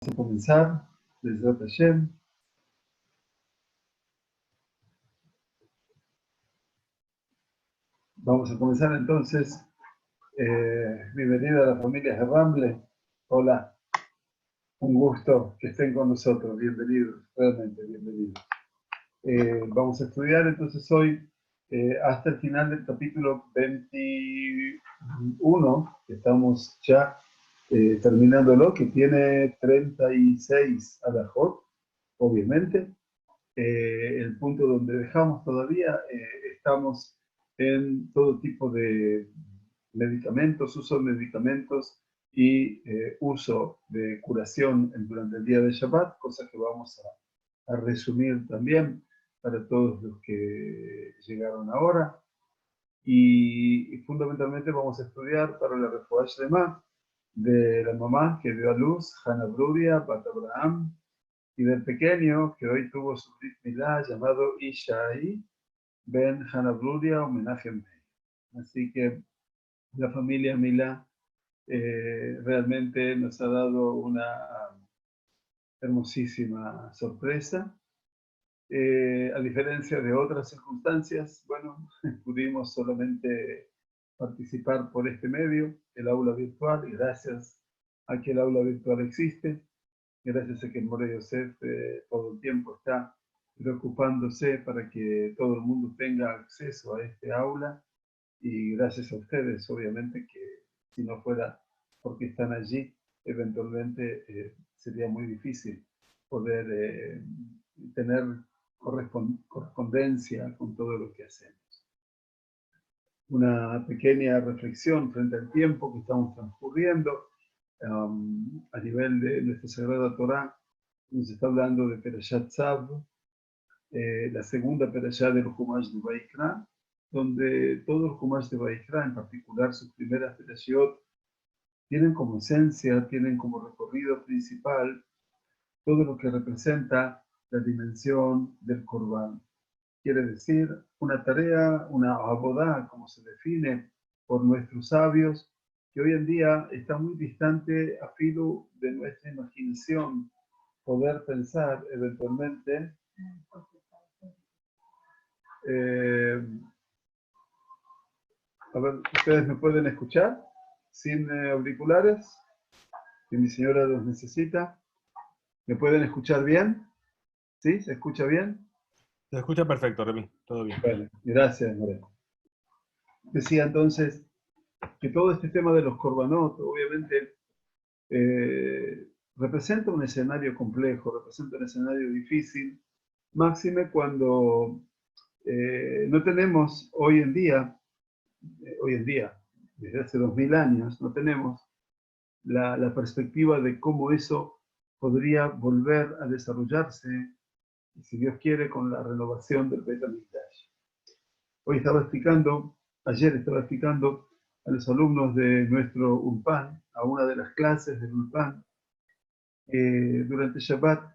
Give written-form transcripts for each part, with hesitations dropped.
Vamos a comenzar, Bezrat Hashem. Vamos a comenzar entonces. Bienvenida a la familia de Ramble. Hola, un gusto que estén con nosotros. Bienvenidos, realmente bienvenidos. Vamos a estudiar entonces hoy hasta el final del capítulo 21, que estamos ya terminándolo, que tiene 36 alajot, obviamente. El punto donde dejamos todavía, estamos en todo tipo de medicamentos, uso de medicamentos y uso de curación durante el día de Shabbat, cosa que vamos a resumir también para todos los que llegaron ahora. Y fundamentalmente vamos a estudiar para la Refuah Shlema de la mamá que dio a luz, Hannah Brudia, Bat Abraham, y del pequeño que hoy tuvo su Brit Milá llamado Ishai Ben Hannah Brudia o Menachem Bey. Así que la familia Milá realmente nos ha dado una hermosísima sorpresa. A diferencia de otras circunstancias, bueno, pudimos solamente participar por este medio, el aula virtual, y gracias a que el aula virtual existe, gracias a que el Moré Yosef todo el tiempo está preocupándose para que todo el mundo tenga acceso a este aula, y gracias a ustedes, obviamente, que si no fuera porque están allí, eventualmente sería muy difícil poder tener correspondencia con todo lo que hacemos. Una pequeña reflexión frente al tiempo que estamos transcurriendo. A nivel de nuestra Sagrada Torá, nos está hablando de Perashat Tzav, la segunda Perashá del Humash de Vaikra, donde todo el Humash de Vaikra, en particular sus primeras Perashiot, tienen como esencia, tienen como recorrido principal todo lo que representa la dimensión del Korban. Quiere decir, una tarea, una abodá, como se define por nuestros sabios, que hoy en día está muy distante a filo de nuestra imaginación, poder pensar eventualmente. A ver, ¿ustedes me pueden escuchar sin auriculares? Si mi señora los necesita. ¿Me pueden escuchar bien? ¿Sí? ¿Se escucha bien? Se escucha perfecto, Remy, todo bien. Bueno, gracias, Moreno. Decía entonces que todo este tema de los korbanot, obviamente, representa un escenario complejo, representa un escenario difícil, máxime cuando no tenemos hoy en día, desde hace 2000 años, no tenemos la perspectiva de cómo eso podría volver a desarrollarse, si Dios quiere, con la renovación del Beit HaMikdash. Ayer estaba explicando a los alumnos de nuestro Ulpan, a una de las clases del Ulpan, durante Shabbat,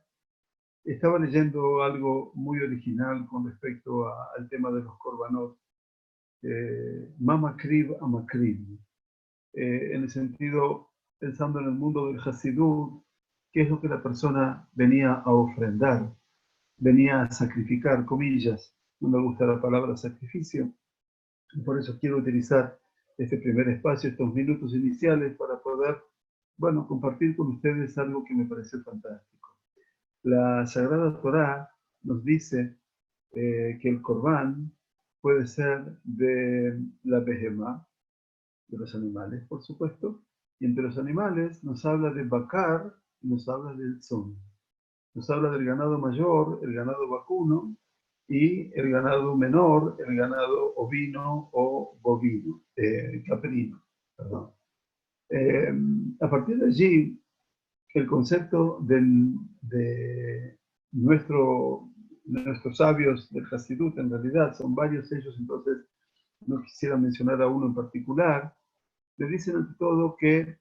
estaba leyendo algo muy original con respecto al tema de los korbanot, Mamakrib a Makrib, en el sentido, pensando en el mundo del Hasidut, qué es lo que la persona venía a ofrendar, venía a sacrificar, comillas, no me gusta la palabra sacrificio, y por eso quiero utilizar este primer espacio, estos minutos iniciales, para poder, bueno, compartir con ustedes algo que me pareció fantástico. La Sagrada Torá nos dice que el Corbán puede ser de la behemá, de los animales, por supuesto, y entre los animales nos habla de Bakar y nos habla del Tzon. Nos habla del ganado mayor, el ganado vacuno, y el ganado menor, el ganado ovino o bovino, caprino, perdón. A partir de allí, el concepto de nuestros sabios del Hasidut, en realidad son varios ellos, entonces no quisiera mencionar a uno en particular, le dicen ante todo que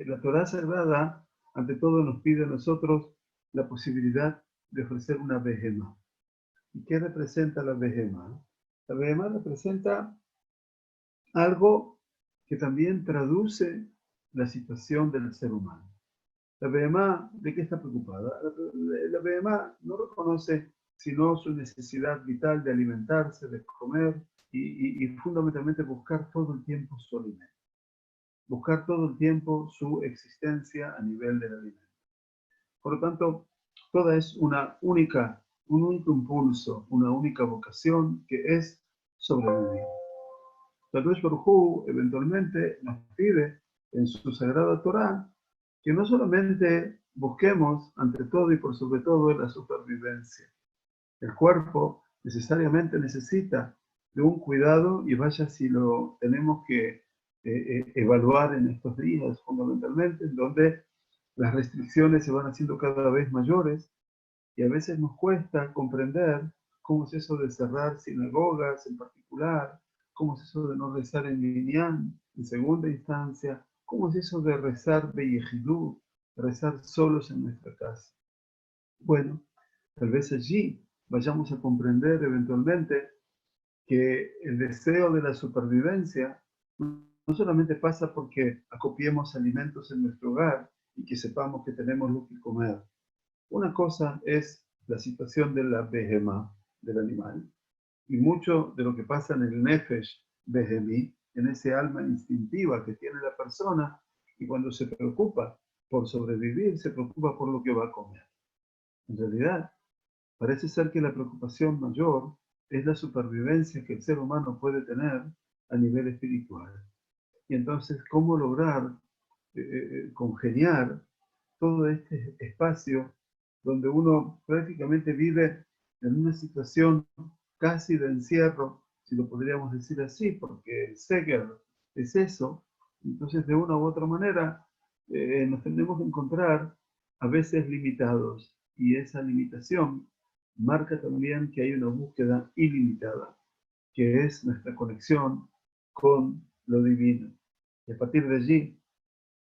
la Torá Sagrada, ante todo, nos pide a nosotros la posibilidad de ofrecer una behemá. ¿Y qué representa la behemá? La behemá representa algo que también traduce la situación del ser humano. La behemá, ¿de qué está preocupada? La behemá no reconoce sino su necesidad vital de alimentarse, de comer y fundamentalmente buscar todo el tiempo su alimento. Buscar todo el tiempo su existencia a nivel del alimento. Por lo tanto, toda es un único impulso, una única vocación que es sobrevivir. Kadosh Baruj Hu eventualmente nos pide en su sagrada Torá que no solamente busquemos ante todo y por sobre todo la supervivencia. El cuerpo necesariamente necesita de un cuidado y vaya si lo tenemos que evaluar en estos días fundamentalmente, en donde las restricciones se van haciendo cada vez mayores y a veces nos cuesta comprender cómo es eso de cerrar sinagogas en particular, cómo es eso de no rezar en Minyan en segunda instancia, cómo es eso de rezar Beyehidú, rezar solos en nuestra casa. Bueno, tal vez allí vayamos a comprender eventualmente que el deseo de la supervivencia no solamente pasa porque acopiemos alimentos en nuestro hogar y que sepamos que tenemos lo que comer. Una cosa es la situación de la behemá, del animal, y mucho de lo que pasa en el nefesh behemí, en ese alma instintiva que tiene la persona, y cuando se preocupa por sobrevivir, se preocupa por lo que va a comer. En realidad, parece ser que la preocupación mayor es la supervivencia que el ser humano puede tener a nivel espiritual. Y entonces, ¿cómo lograr congeniar todo este espacio donde uno prácticamente vive en una situación casi de encierro, si lo podríamos decir así, porque el Seger es eso? Entonces, de una u otra manera, nos tenemos que encontrar a veces limitados, y esa limitación marca también que hay una búsqueda ilimitada, que es nuestra conexión con lo divino. Y a partir de allí,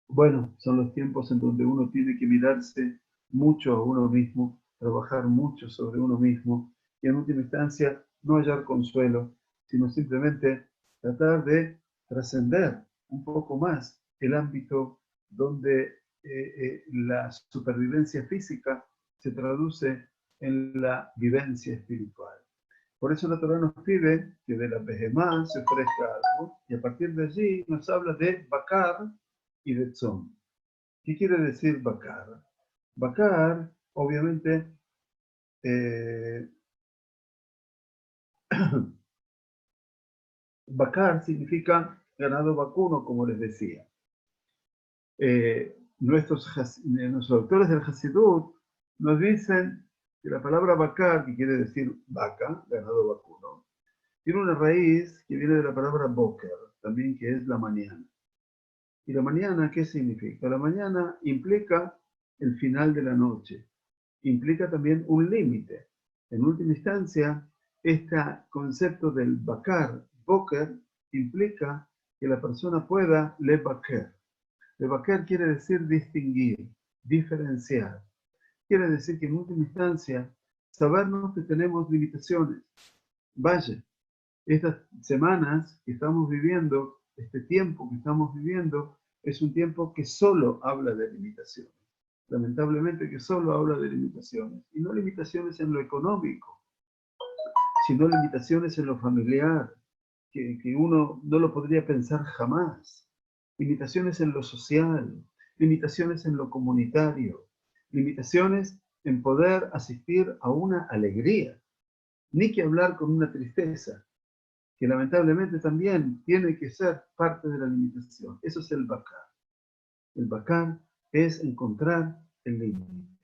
bueno, son los tiempos en donde uno tiene que mirarse mucho a uno mismo, trabajar mucho sobre uno mismo y en última instancia no hallar consuelo, sino simplemente tratar de trascender un poco más el ámbito donde la supervivencia física se traduce en la vivencia espiritual. Por eso la Torah nos pide que de la behemá se ofrezca algo y a partir de allí nos habla de bakar y de tzom. ¿Qué quiere decir bakar? Bakar, obviamente, bakar significa ganado vacuno, como les decía. Nuestros autores del Hasidut nos dicen que la palabra bakar, que quiere decir vaca, ganado vacuno, tiene una raíz que viene de la palabra boker, también que es la mañana. ¿Y la mañana qué significa? La mañana implica el final de la noche, implica también un límite. En última instancia, este concepto del bakar, boker, implica que la persona pueda levaker. Levaker quiere decir distinguir, diferenciar. Quiere decir que en última instancia, sabernos que tenemos limitaciones. Vaya, estas semanas que estamos viviendo, este tiempo que estamos viviendo, es un tiempo que solo habla de limitaciones. Lamentablemente que solo habla de limitaciones. Y no limitaciones en lo económico, sino limitaciones en lo familiar, que uno no lo podría pensar jamás. Limitaciones en lo social, limitaciones en lo comunitario, limitaciones en poder asistir a una alegría, ni que hablar con una tristeza, que lamentablemente también tiene que ser parte de la limitación. Eso es el bakar. El bakar es encontrar el límite.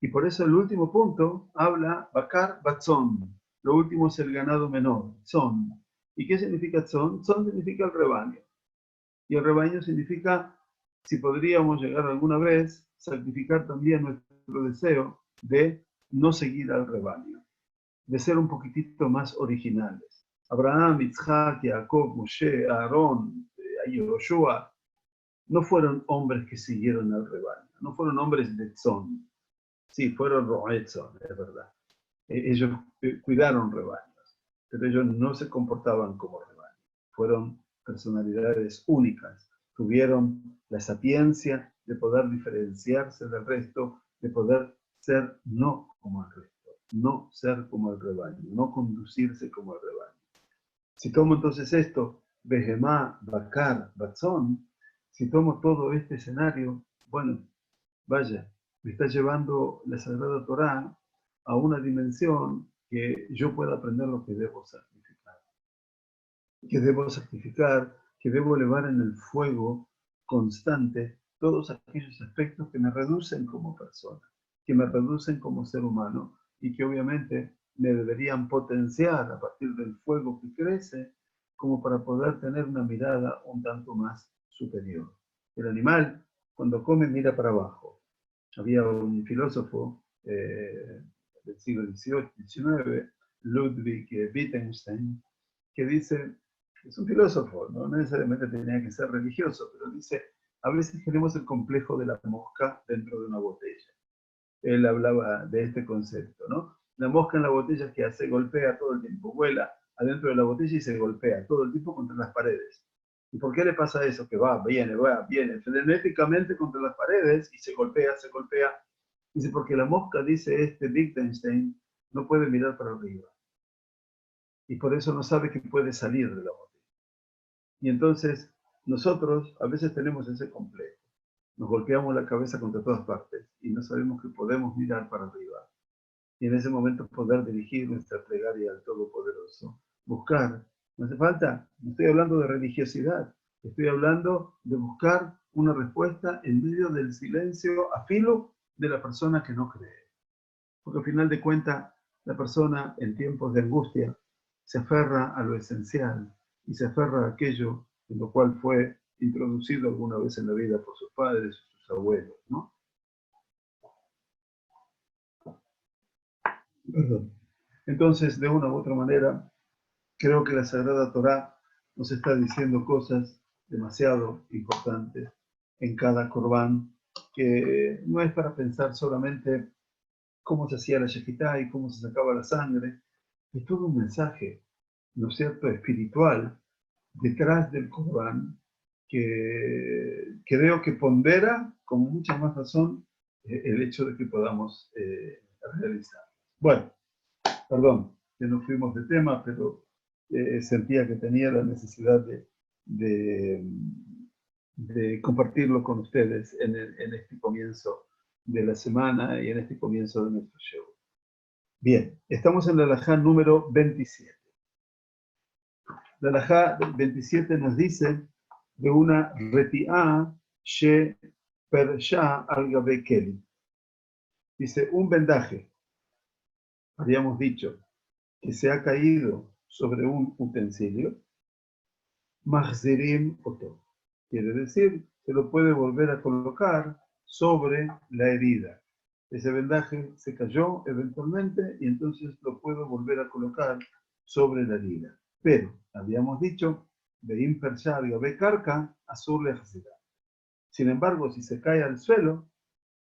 Y por eso el último punto habla bakar batzón. Lo último es el ganado menor, tzón. ¿Y qué significa tzón? Tzón significa el rebaño. Y el rebaño significa, si podríamos llegar alguna vez, sacrificar también nuestro deseo de no seguir al rebaño, de ser un poquitito más originales. Abraham, Isaac, Jacob, Moshe, Aarón, Yoshua, no fueron hombres que siguieron al rebaño, no fueron hombres de tzón. Sí, fueron roetzón, es verdad. Ellos cuidaron rebaños, pero ellos no se comportaban como rebaños. Fueron personalidades únicas. Tuvieron la sapiencia de poder diferenciarse del resto, de poder ser no como el resto, no ser como el rebaño, no conducirse como el rebaño. Si tomo entonces esto, Behemá, Bakar, Batzón, si tomo todo este escenario, bueno, vaya, me está llevando la Sagrada Torá a una dimensión que yo pueda aprender lo que debo sacrificar, que debo elevar en el fuego constante todos aquellos aspectos que me reducen como persona, que me reducen como ser humano y que obviamente me deberían potenciar a partir del fuego que crece como para poder tener una mirada un tanto más superior. El animal, cuando come, mira para abajo. Había un filósofo del siglo XVIII, XIX, Ludwig Wittgenstein, que dice, es un filósofo, no necesariamente tenía que ser religioso, pero dice, a veces tenemos el complejo de la mosca dentro de una botella. Él hablaba de este concepto, ¿no? La mosca en la botella que hace, golpea todo el tiempo, vuela adentro de la botella y se golpea todo el tiempo contra las paredes. ¿Y por qué le pasa eso? Que va, viene, frenéticamente contra las paredes y se golpea, se golpea. Dice, porque la mosca, dice este Wittgenstein, no puede mirar para arriba. Y por eso no sabe que puede salir de la botella. Y entonces nosotros a veces tenemos ese complejo. Nos golpeamos la cabeza contra todas partes y no sabemos que podemos mirar para arriba. Y en ese momento poder dirigir nuestra plegaria al Todopoderoso. Buscar. No hace falta, no estoy hablando de religiosidad, estoy hablando de buscar una respuesta en medio del silencio a filo de la persona que no cree. Porque al final de cuentas, la persona en tiempos de angustia se aferra a lo esencial y se aferra a aquello en lo cual fue introducido alguna vez en la vida por sus padres o sus abuelos, ¿no? Perdón. Entonces, de una u otra manera, creo que la Sagrada Torá nos está diciendo cosas demasiado importantes en cada corbán, que no es para pensar solamente cómo se hacía la shejitá y cómo se sacaba la sangre, es todo un mensaje, ¿no es cierto?, espiritual detrás del corbán que creo que pondera con mucha más razón el hecho de que podamos realizar. Bueno, perdón, que nos fuimos de tema, pero sentía que tenía la necesidad de, de compartirlo con ustedes en este comienzo de la semana y en este comienzo de nuestro show. Bien, estamos en la halajá número 27. La halajá 27 nos dice de una retiá she persha al gabe keli. Dice, un vendaje, habíamos dicho, que se ha caído sobre un utensilio, mahzirim oto. Quiere decir, se lo puede volver a colocar sobre la herida. Ese vendaje se cayó eventualmente y entonces lo puedo volver a colocar sobre la herida. Pero, habíamos dicho, Beim Pershario Bekarka, Azur le Hasidá. Sin embargo, si se cae al suelo,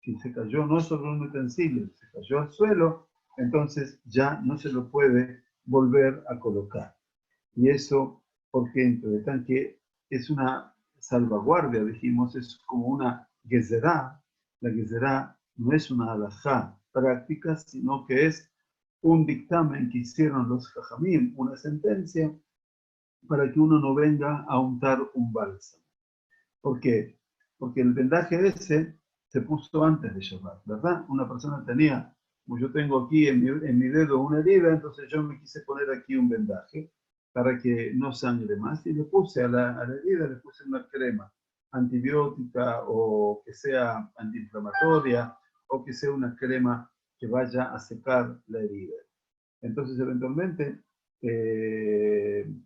si se cayó no sobre un utensilio, se cayó al suelo, entonces ya no se lo puede volver a colocar. Y eso, porque entre que es una salvaguardia, dijimos, es como una gezerá. La gezerá no es una halajá práctica, sino que es un dictamen que hicieron los jajamim, una sentencia, para que uno no venga a untar un bálsamo. ¿Por qué? Porque el vendaje ese se puso antes de Shabbat, ¿verdad? Una persona tenía, como yo tengo aquí en mi dedo una herida, entonces yo me quise poner aquí un vendaje para que no sangre más y le puse a la herida, le puse una crema antibiótica o que sea antiinflamatoria o que sea una crema que vaya a secar la herida. Entonces, eventualmente, en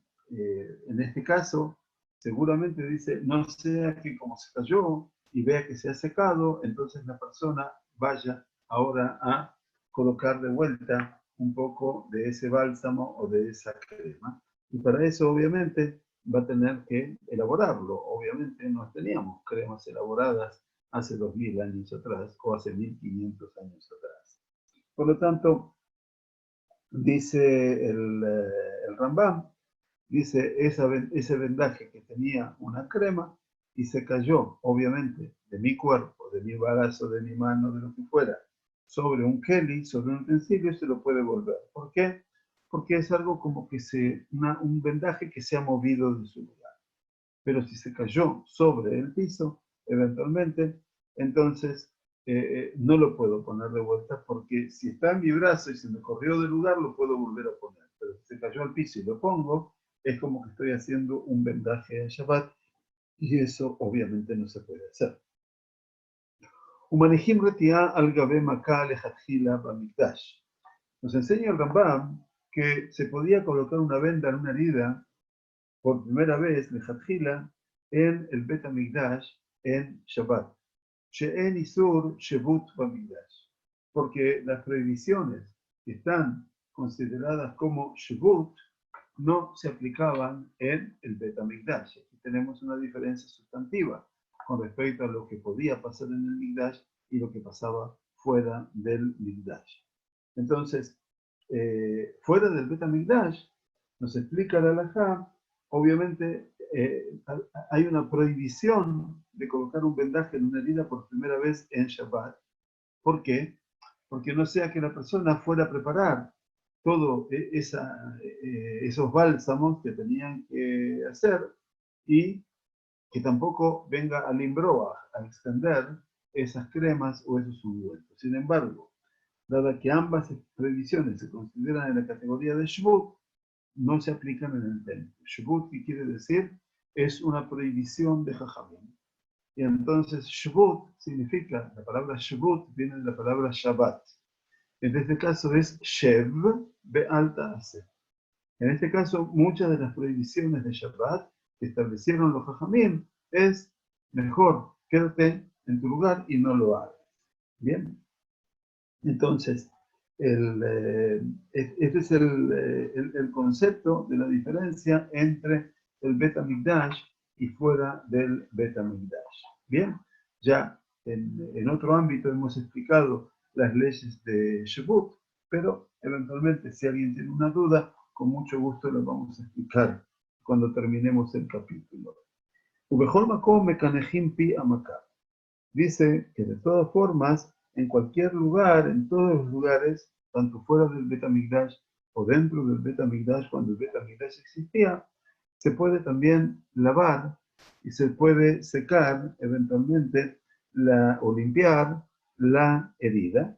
este caso, seguramente dice, no sea que como se cayó y vea que se ha secado, entonces la persona vaya ahora a colocar de vuelta un poco de ese bálsamo o de esa crema. Y para eso, obviamente, va a tener que elaborarlo. Obviamente, no teníamos cremas elaboradas hace 2000 años atrás o hace 1500 años atrás. Por lo tanto, dice el Rambam, dice ese vendaje que tenía una crema y se cayó, obviamente, de mi cuerpo, de mi brazo, de mi mano, de lo que fuera, sobre un keli, sobre un utensilio, se lo puede volver. ¿Por qué? Porque es algo como que un vendaje que se ha movido de su lugar. Pero si se cayó sobre el piso, eventualmente, entonces no lo puedo poner de vuelta, porque si está en mi brazo y se me corrió del lugar, lo puedo volver a poner. Pero si se cayó al piso y lo pongo, es como que estoy haciendo un vendaje en Shabbat, y eso obviamente no se puede hacer. Umanejim retia al gabe maká lejatjila bamikdash. Nos enseña el Rambam que se podía colocar una venda en una herida por primera vez, lejatjila, en el Bet HaMikdash en Shabbat. She'en isur shebut bamikdash. Porque las prohibiciones que están consideradas como shebut no se aplicaban en el Bet HaMikdash. Aquí tenemos una diferencia sustantiva con respecto a lo que podía pasar en el Mikdash y lo que pasaba fuera del Mikdash. Entonces, fuera del Bet HaMikdash, nos explica la halajá, obviamente hay una prohibición de colocar un vendaje en una herida por primera vez en Shabbat. ¿Por qué? Porque no sea que la persona fuera a preparar todos esos bálsamos que tenían que hacer y que tampoco venga al Imbroa a extender esas cremas o esos ungüentos. Sin embargo, dada que ambas prohibiciones se consideran en la categoría de Shvut, no se aplican en el templo. Shvut, ¿qué quiere decir? Es una prohibición de Jajamim. Y entonces Shvut significa, la palabra Shvut viene de la palabra Shabbat. En este caso es Shev Be'alta Ase. En este caso, muchas de las prohibiciones de Shabbat que establecieron los Jajamim es mejor, quédate en tu lugar y no lo hagas. Bien. Entonces, este es el concepto de la diferencia entre el Bet HaMikdash y fuera del Bet HaMikdash. Bien, ya en otro ámbito hemos explicado las leyes de Shebut, pero eventualmente si alguien tiene una duda, con mucho gusto las vamos a explicar cuando terminemos el capítulo. Ubejol makom mekanejim pi amaká. Dice que de todas formas, en cualquier lugar, en todos los lugares, tanto fuera del Bet HaMikdash o dentro del Bet HaMikdash, cuando el Bet HaMikdash existía, se puede también lavar y se puede secar eventualmente o limpiar la herida.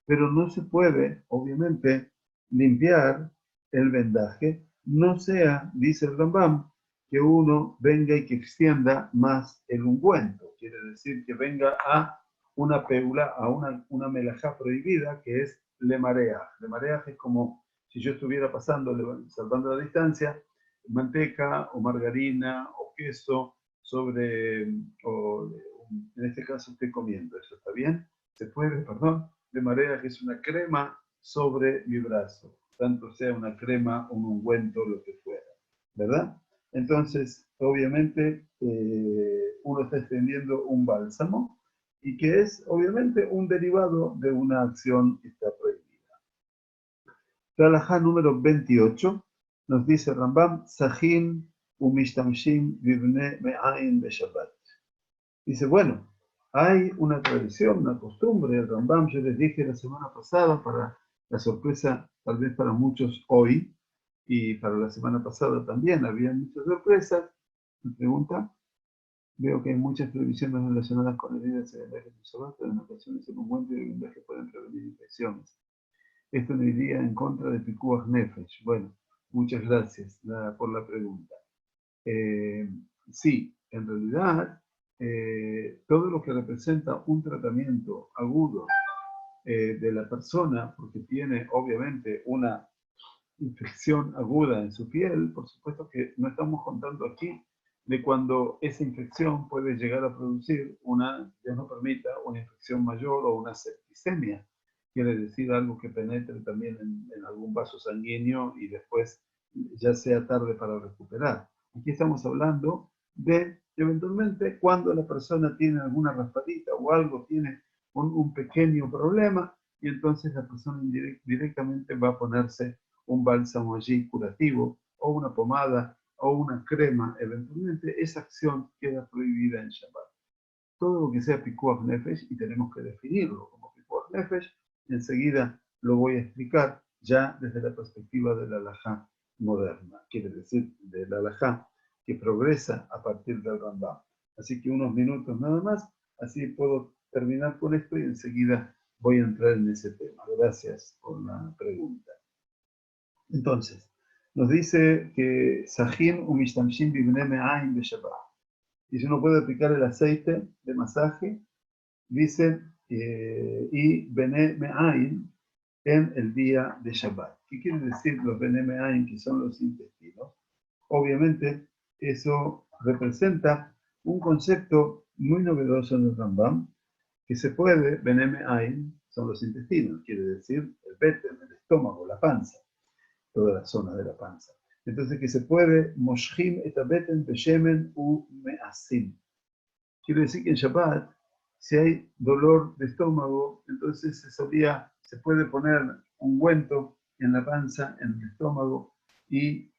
Pero no se puede, obviamente, limpiar el vendaje, no sea, dice el Rambam, que uno venga y que extienda más el ungüento. Quiere decir que venga a una peula, a una melajá prohibida, que es lemareaj. Lemareaj es como si yo estuviera pasando, salvando la distancia, manteca o margarina o queso sobre, o en este caso estoy comiendo. ¿Eso está bien? Se puede, perdón. Lemareaj es una crema sobre mi brazo, tanto sea una crema, un ungüento, lo que fuera, ¿verdad? Entonces, obviamente, uno está extendiendo un bálsamo y que es, obviamente, un derivado de una acción que está prohibida. La halajá número 28 nos dice Rambam, Sahin umishtamshim vivne me'ain beshabbat. Dice, bueno, hay una tradición, una costumbre del Rambam, yo les dije la semana pasada, para la sorpresa, tal vez para muchos hoy, y para la semana pasada también había muchas sorpresas. Me pregunta, veo que hay muchas previsiones relacionadas con heridas en el de Shabbat, pero en ocasiones el ungüento y el vendaje pueden prevenir infecciones. Esto no iría en contra de Pikuach Nefesh. Bueno, muchas gracias por la pregunta. Sí, en realidad, todo lo que representa un tratamiento agudo de la persona, porque tiene obviamente una infección aguda en su piel, por supuesto que no estamos contando aquí de cuando esa infección puede llegar a producir una, Dios no permita, una infección mayor o una septicemia. Quiere decir algo que penetre también en algún vaso sanguíneo y después ya sea tarde para recuperar. Aquí estamos hablando de, eventualmente, cuando la persona tiene alguna raspadita o algo, tiene un pequeño problema, y entonces la persona directamente va a ponerse un bálsamo allí curativo, o una pomada o una crema, eventualmente esa acción queda prohibida en Shabbat. Todo lo que sea pikuach nefesh, y tenemos que definirlo como pikuach nefesh, enseguida lo voy a explicar ya desde la perspectiva de la halajá moderna, quiere decir de la halajá que progresa a partir del Rambam. Así que unos minutos nada más, así puedo terminar con esto y enseguida voy a entrar en ese tema. Gracias por la pregunta. Entonces, nos dice que Sahin umishtamshin bibnei me'ayin beShabbat. Y si uno puede aplicar el aceite de masaje, dice, y bene me'ayin en el día de Shabbat. ¿Qué quiere decir los bene me'ayin, que son los intestinos? Obviamente, eso representa un concepto muy novedoso en el Rambam, que se puede, bene me'ayin, son los intestinos, quiere decir el beten, el estómago, la panza, toda la zona de la panza. Entonces, que se puede, moshim et beten beshemen u me'asim. Quiere decir que en Shabbat, si hay dolor de estómago, entonces se puede poner ungüento en la panza, en el estómago, y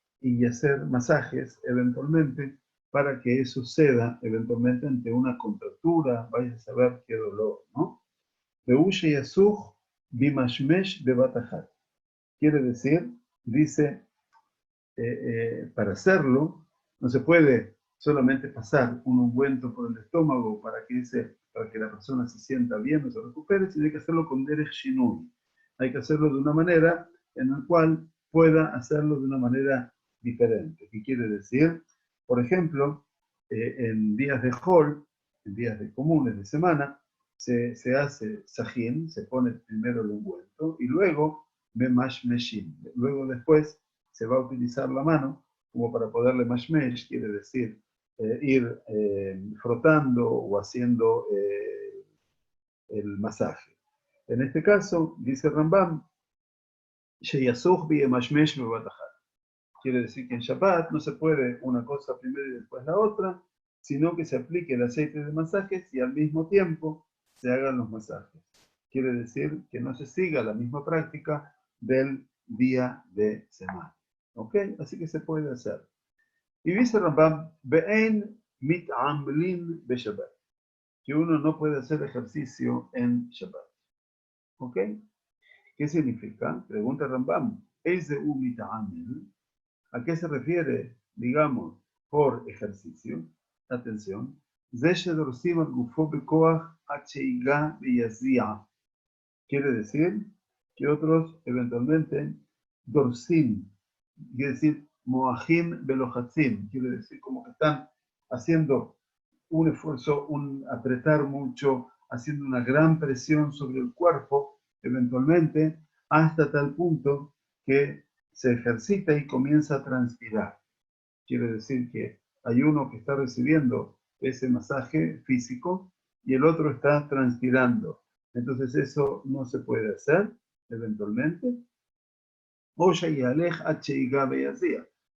hacer masajes eventualmente para que eso ceda eventualmente ante una contractura, vaya a saber qué dolor, ¿no? Beushe yasuch bimashmesh bebatajat. Quiere decir, dice, para hacerlo, no se puede solamente pasar un ungüento por el estómago para que la persona se sienta bien o se recupere, sino hay que hacerlo con derech shinui. Hay que hacerlo de una manera en la cual pueda hacerlo de una manera diferente. ¿Qué quiere decir? Por ejemplo, en días de Hol, en días de comunes de semana, se hace sahin, se pone primero el ungüento y luego memash meshin. Luego después se va a utilizar la mano como para poderle mashmesh, quiere decir ir frotando o haciendo el masaje. En este caso, dice Rambam, quiere decir que en Shabbat no se puede una cosa primero y después la otra, sino que se aplique el aceite de masajes y al mismo tiempo se hagan los masajes. Quiere decir que no se siga la misma práctica del día de semana. ¿Ok? Así que se puede hacer. Y dice Rambam, Be'en mit'amlin beShabbat, que uno no puede hacer ejercicio en Shabbat. ¿Ok? ¿Qué significa? Pregunta Rambam, ¿es de un mit'amil? ¿A qué se refiere, digamos, por ejercicio? Atención. Quiere decir que otros eventualmente dorsim, quiere decir moahim belohatzim, quiere decir como que están haciendo un esfuerzo, un apretar mucho, haciendo una gran presión sobre el cuerpo, eventualmente, hasta tal punto que se ejercita y comienza a transpirar. Quiere decir que hay uno que está recibiendo ese masaje físico y el otro está transpirando. Entonces eso no se puede hacer, eventualmente.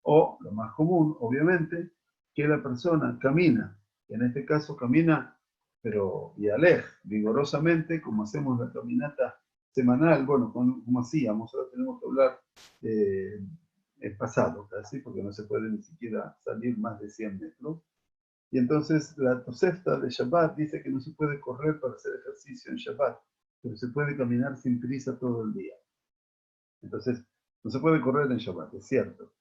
O, lo más común, obviamente, que la persona camina, y en este caso camina, pero yalej, vigorosamente, como hacemos la caminata semanal, bueno, como hacíamos, ahora tenemos que hablar el pasado, casi, porque no se puede ni siquiera salir más de 100 metros. Y entonces la Tosefta de Shabbat dice que no se puede correr para hacer ejercicio en Shabbat, pero se puede caminar sin prisa todo el día. Entonces, no se puede correr en Shabbat, es cierto.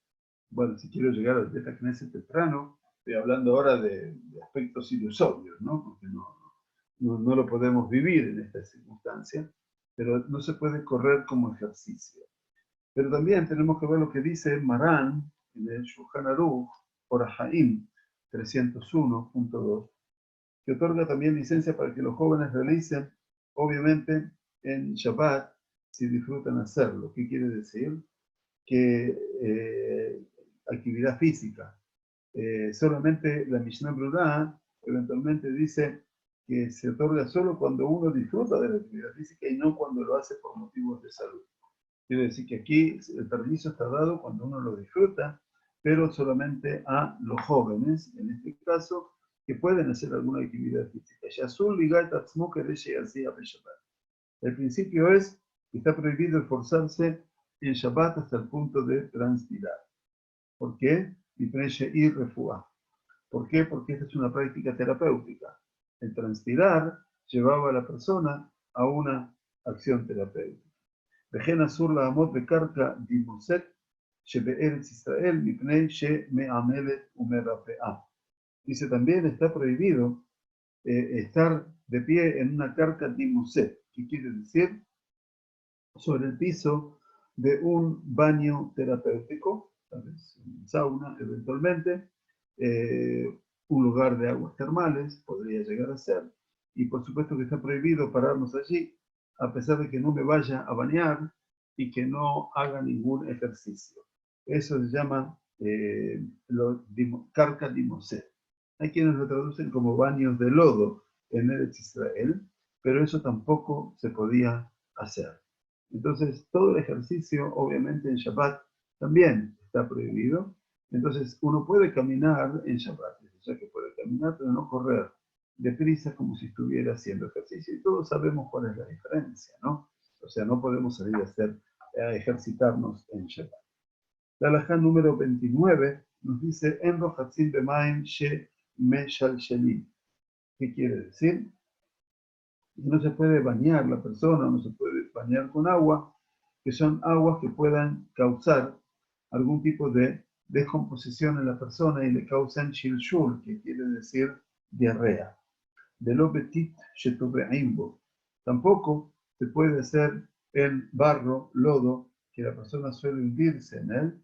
Bueno, si quiero llegar al Beta Knesset temprano, estoy hablando ahora de aspectos ilusorios, ¿no? Porque no lo podemos vivir en esta circunstancia, pero no se puede correr como ejercicio. Pero también tenemos que ver lo que dice Marán en el Shulchan Aruch, Orahaim 301.2, que otorga también licencia para que los jóvenes realicen, obviamente, en Shabbat, si disfrutan hacerlo. ¿Qué quiere decir? Que actividad física. Solamente la Mishnah Brurá eventualmente dice que se otorga solo cuando uno disfruta de la actividad física y no cuando lo hace por motivos de salud. Quiere decir que aquí el permiso está dado cuando uno lo disfruta, pero solamente a los jóvenes, en este caso, que pueden hacer alguna actividad física. El principio es que está prohibido esforzarse en Shabbat hasta el punto de transpirar. ¿Por qué? Y refuá. ¿Por qué? Porque esta es una práctica terapéutica. El transpirar llevaba a la persona a una acción terapéutica. וכן אסור לעמוד בקרקע דימוסק שבארץ ישראל מפני שמעמלת ומרפאה. Dice también está prohibido estar de pie en una carca dimosé, que quiere decir sobre el piso de un baño terapéutico, tal vez un sauna eventualmente, un lugar de aguas termales, podría llegar a ser, y por supuesto que está prohibido pararnos allí, a pesar de que no me vaya a bañar y que no haga ningún ejercicio. Eso se llama carca dimosé. Hay quienes lo traducen como baños de lodo en Eretz Israel, pero eso tampoco se podía hacer. Entonces, todo el ejercicio, obviamente, en Shabbat también está prohibido. Entonces, uno puede caminar en Shabbat, ya que puede caminar, pero no correr deprisa como si estuviera haciendo ejercicio. Y todos sabemos cuál es la diferencia, ¿no? O sea, no podemos salir a ejercitarnos en Shabbat. La halajá número 29 nos dice, En rojatzim bemaim she meshalshelim. ¿Qué quiere decir? No se puede bañar la persona, no se puede bañar con agua, que son aguas que puedan causar algún tipo de descomposición en la persona y le causan shilshul, que quiere decir diarrea. De lo petit shetubeimbo. Tampoco se puede hacer el barro, lodo, que la persona suele hundirse en él.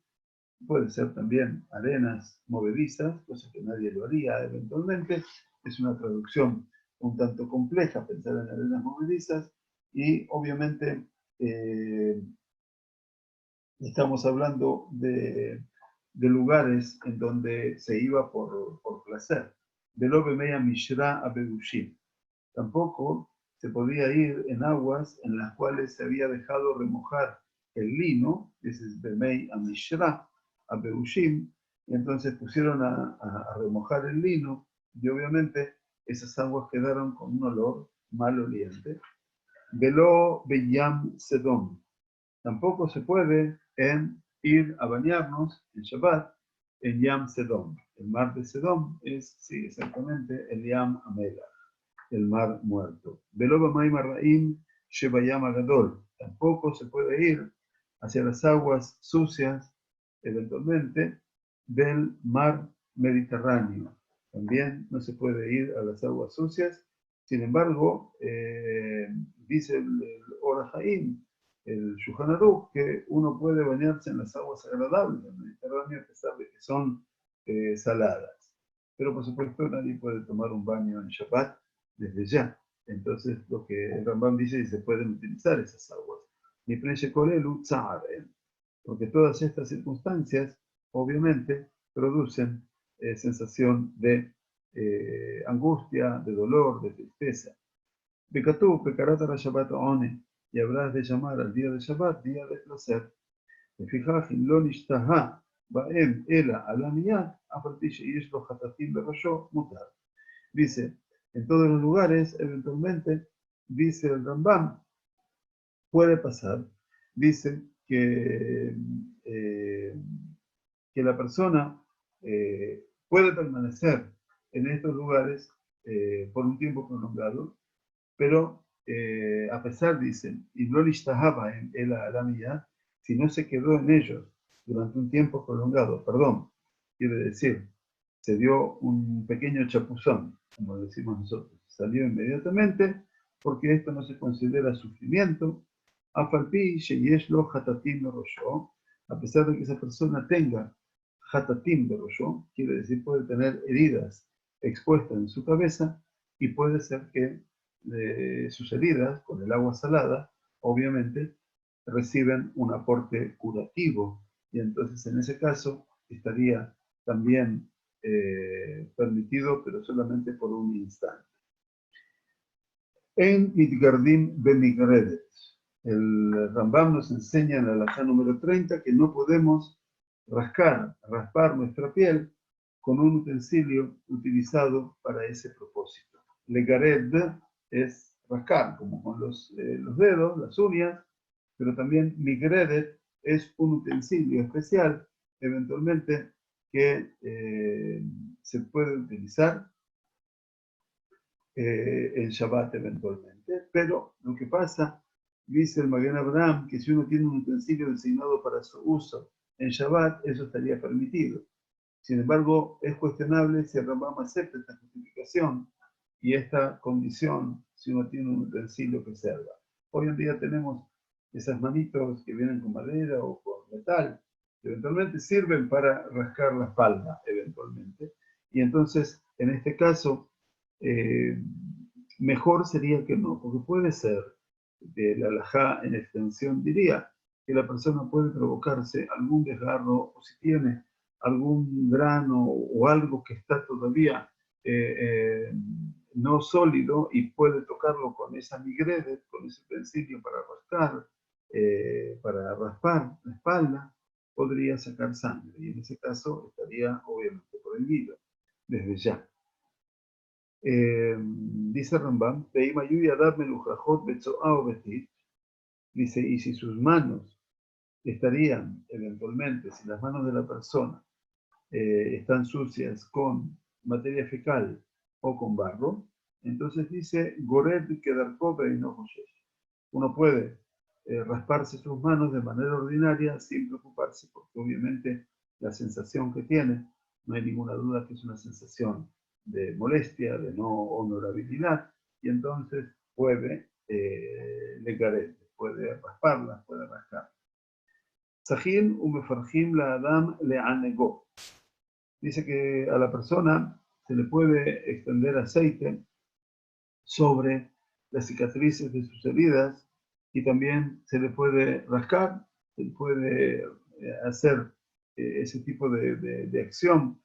Puede ser también arenas movedizas, cosa que nadie lo haría eventualmente. Es una traducción un tanto compleja pensar en arenas movedizas y obviamente estamos hablando de lugares en donde se iba por placer. De lo bemeya mishra a bedushim. Tampoco se podía ir en aguas en las cuales se había dejado remojar el lino, ese es bemei a mishra, a bedushim, y entonces pusieron a remojar el lino y obviamente esas aguas quedaron con un olor maloliente. Velo beyam sedom. Tampoco se puede ir a bañarnos en Shabbat en Yam Sedom. El mar de Sedom es, sí, exactamente, el Yam Amela, el mar muerto. Velo b'mayim ha'ra'im shebayam hagadol. Tampoco se puede ir hacia las aguas sucias, eventualmente, del mar Mediterráneo. También no se puede ir a las aguas sucias. Sin embargo, dice el Or HaHaim, el Shulchan Aruch, que uno puede bañarse en las aguas agradables del Mediterráneo a pesar de que son saladas. Pero por supuesto nadie puede tomar un baño en Shabbat desde ya. Entonces lo que el Rambam dice es que se pueden utilizar esas aguas. Ni porque todas estas circunstancias obviamente producen sensación de angustia, de dolor, de tristeza. Bekatú, pekarata la Shabbat one, y habrás de llamar al día de Shabbat día de placer. לפיכך, אם לא נשתהה בהם אלא על הנייר, אף על פי שיש לו חטאתים בראשו, מותר. Dice, en todos los lugares, eventualmente, dice el Rambam, puede pasar, dice que la persona puede permanecer en estos lugares por un tiempo prolongado, pero a pesar, dicen, y no listahaba en el alamiyah, si no se quedó en ellos durante un tiempo prolongado, perdón, quiere decir, se dio un pequeño chapuzón, como decimos nosotros, salió inmediatamente, porque esto no se considera sufrimiento, a pesar de que esa persona tenga hatatim de rollo, quiere decir puede tener heridas expuestas en su cabeza y puede ser que sus heridas con el agua salada, obviamente, reciben un aporte curativo y entonces en ese caso estaría también permitido, pero solamente por un instante. En Mitgardim Bemigredet. El Rambam nos enseña en la halajá número 30 que no podemos raspar nuestra piel con un utensilio utilizado para ese propósito. Legared es rascar, como con los dedos, las uñas, pero también migredet es un utensilio especial eventualmente que se puede utilizar en Shabbat eventualmente, pero lo que pasa, dice el Magen Abraham, que si uno tiene un utensilio designado para su uso en Shabbat, eso estaría permitido. Sin embargo, es cuestionable si el Rambam acepta esta justificación y esta condición si uno tiene un utensilio que sirva. Hoy en día tenemos esas manitos que vienen con madera o con metal, que eventualmente sirven para rascar la espalda, eventualmente. Y entonces, en este caso, mejor sería que no, porque puede ser, de la halajá en extensión diría, que la persona puede provocarse algún desgarro o si tiene algún grano o algo que está todavía no sólido y puede tocarlo con esa migredet, con ese utensilio para rascar, para raspar la espalda, podría sacar sangre y en ese caso estaría obviamente prohibido desde ya. Dice Rambam, dice, y si sus manos estarían eventualmente, si las manos de la persona están sucias con materia fecal o con barro, entonces dice, Gored quedar pobre y no joshesh. Uno puede rasparse sus manos de manera ordinaria sin preocuparse, porque obviamente la sensación que tiene, no hay ninguna duda que es una sensación de molestia, de no honorabilidad, y entonces puede puede rasparlas, puede rascar. Sahin umefarjim la adam le anegó. Dice que a la persona se le puede extender aceite sobre las cicatrices de sus heridas y también se le puede rascar, se le puede hacer ese tipo de acción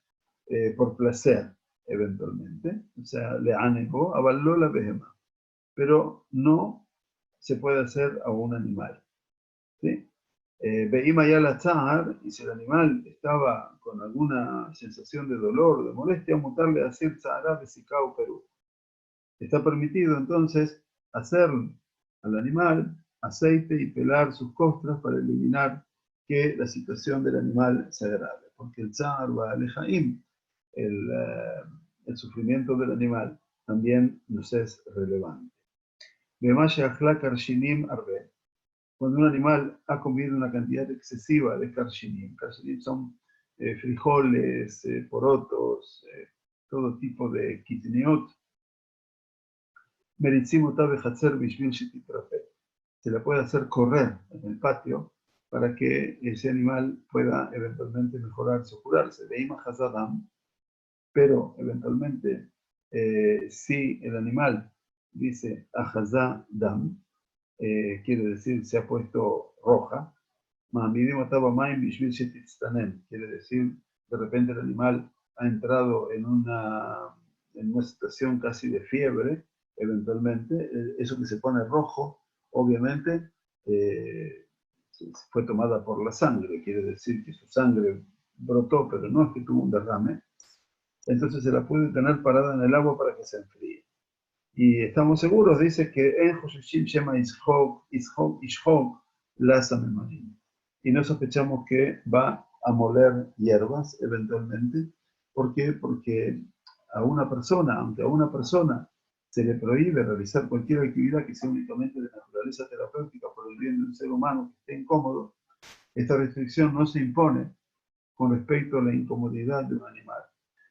por placer, eventualmente. O sea, le anegó, avaló la behema. Pero no se puede hacer a un animal. ¿Sí? Veima ya la tzahar, y si el animal estaba con alguna sensación de dolor o de molestia, mutarle a hacer tzahara de Sicao, Perú. Está permitido entonces hacer al animal aceite y pelar sus costras para eliminar que la situación del animal se agrave. Porque el tzahar va alejaim, el sufrimiento del animal también nos es relevante. Cuando un animal ha comido una cantidad excesiva de karshinim, karshinim son frijoles, porotos, todo tipo de kitniot, se le puede hacer correr en el patio para que ese animal pueda eventualmente mejorarse o curarse. Pero eventualmente, si el animal dice Ahazadam, quiere decir se ha puesto roja, quiere decir de repente el animal ha entrado en una situación casi de fiebre, eventualmente, eso que se pone rojo, obviamente, fue tomada por la sangre, quiere decir que su sangre brotó, pero no es que tuvo un derrame, entonces se la puede tener parada en el agua para que se enfríe. Y estamos seguros, dice que en Joshishim Shema Ishok Lasa Memanim. Y no sospechamos que va a moler hierbas eventualmente. ¿Por qué? Porque a una persona, aunque a una persona se le prohíbe realizar cualquier actividad que sea únicamente de naturaleza terapéutica por el bien de un ser humano que esté incómodo, esta restricción no se impone con respecto a la incomodidad de un animal.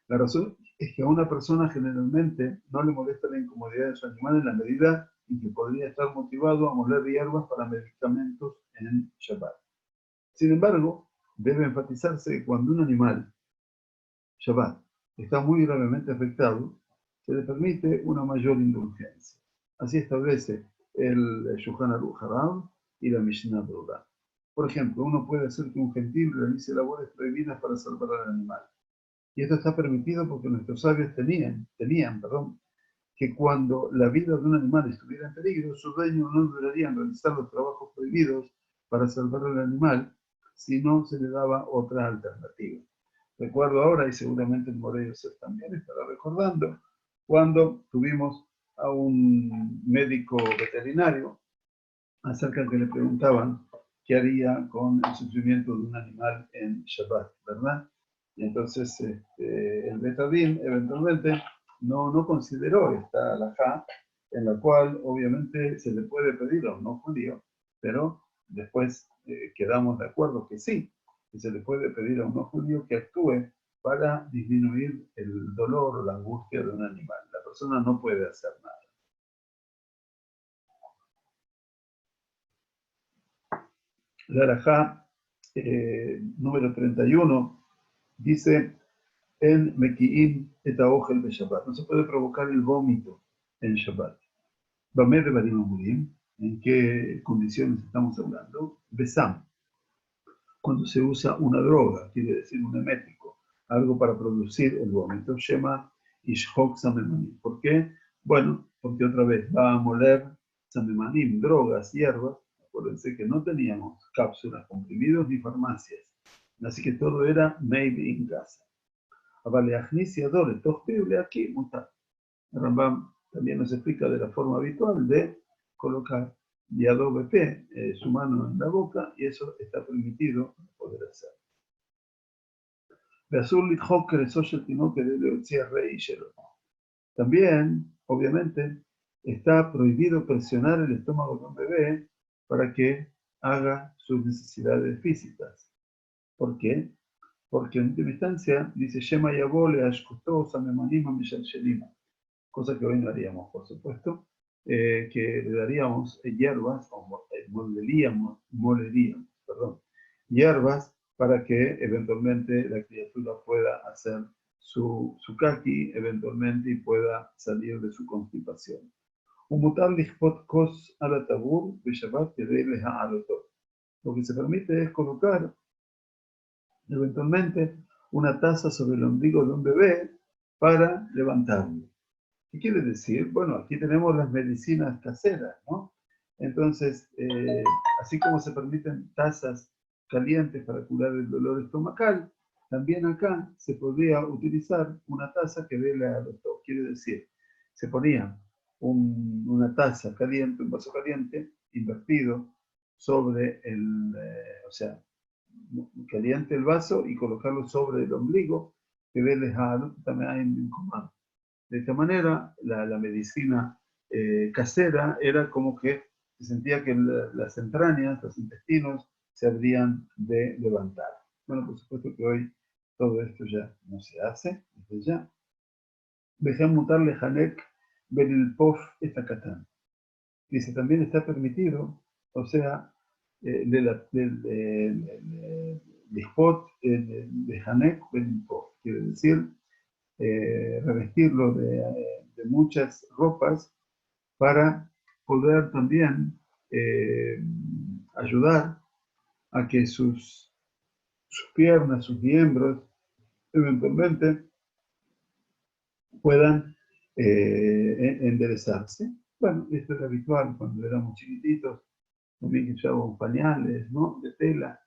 La razón es que a una persona generalmente no le molesta la incomodidad de su animal en la medida en que podría estar motivado a moler hierbas para medicamentos en Shabbat. Sin embargo, debe enfatizarse que cuando un animal, Shabbat, está muy gravemente afectado, se le permite una mayor indulgencia. Así establece el Shulchan Aruch Harav y la Mishnah Berurah. Por ejemplo, uno puede hacer que un gentil realice labores prohibidas para salvar al animal. Y esto está permitido porque nuestros sabios tenían, que cuando la vida de un animal estuviera en peligro, su dueño no debería realizar los trabajos prohibidos para salvar al animal, si no se le daba otra alternativa. Recuerdo ahora, y seguramente el Morey Yosef también estará recordando, cuando tuvimos a un médico veterinario acerca de que le preguntaban qué haría con el sufrimiento de un animal en Shabbat, ¿verdad? Y entonces el Bet Din eventualmente no consideró esta halajá, en la cual obviamente se le puede pedir a un no judío, pero después quedamos de acuerdo que sí, que se le puede pedir a un no judío que actúe para disminuir el dolor o la angustia de un animal. La persona no puede hacer nada. La halajá número 31 dice: en Meki'im et haochel de Shabbat. No se puede provocar el vómito en Shabbat. Bameh de Barim Amurim. ¿En qué condiciones estamos hablando? Besam. Cuando se usa una droga, quiere decir un emético, algo para producir el vómito. Shema Ishok Samemanim. ¿Por qué? Bueno, porque otra vez va a moler Samemanim, drogas, hierbas. Acuérdense que no teníamos cápsulas, comprimidos ni farmacias. Así que todo era made in casa. Aquí, el Rambam también nos explica de la forma habitual de colocar Yado BP, su mano en la boca, y eso está permitido poder hacer. También, obviamente, está prohibido presionar el estómago de un bebé para que haga sus necesidades físicas. ¿Por qué? Porque en última instancia dice Shema Yabole Ashkuto Samemanim Mishalshelima, cosa que hoy no haríamos, por supuesto, que le daríamos hierbas, o moleríamos, hierbas para que eventualmente la criatura pueda hacer su kaki eventualmente y pueda salir de su constipación. Lo que se permite es colocar eventualmente una taza sobre el ombligo de un bebé para levantarlo. ¿Qué quiere decir? Bueno, aquí tenemos las medicinas caseras, ¿no? Entonces, así como se permiten tazas calientes para curar el dolor estomacal, también acá se podría utilizar una taza que dé la tos. Quiere decir, se ponía una taza caliente, un vaso caliente, invertido sobre o sea, caliente el vaso y colocarlo sobre el ombligo, que dé también hay en comando. De esta manera, la medicina casera era como que se sentía que las entrañas, los intestinos, se habrían de levantar. Bueno, por supuesto que hoy todo esto ya no se hace, desde ya. Dejé mutarle Hanek Benilpov Etakatán. Dice, también está permitido, o sea, de Hanek Benilpov, quiere decir, revestirlo de muchas ropas para poder también ayudar a que sus piernas, sus miembros, eventualmente puedan enderezarse. Bueno, esto era habitual cuando éramos chiquititos, también que usábamos pañales, ¿no? De tela,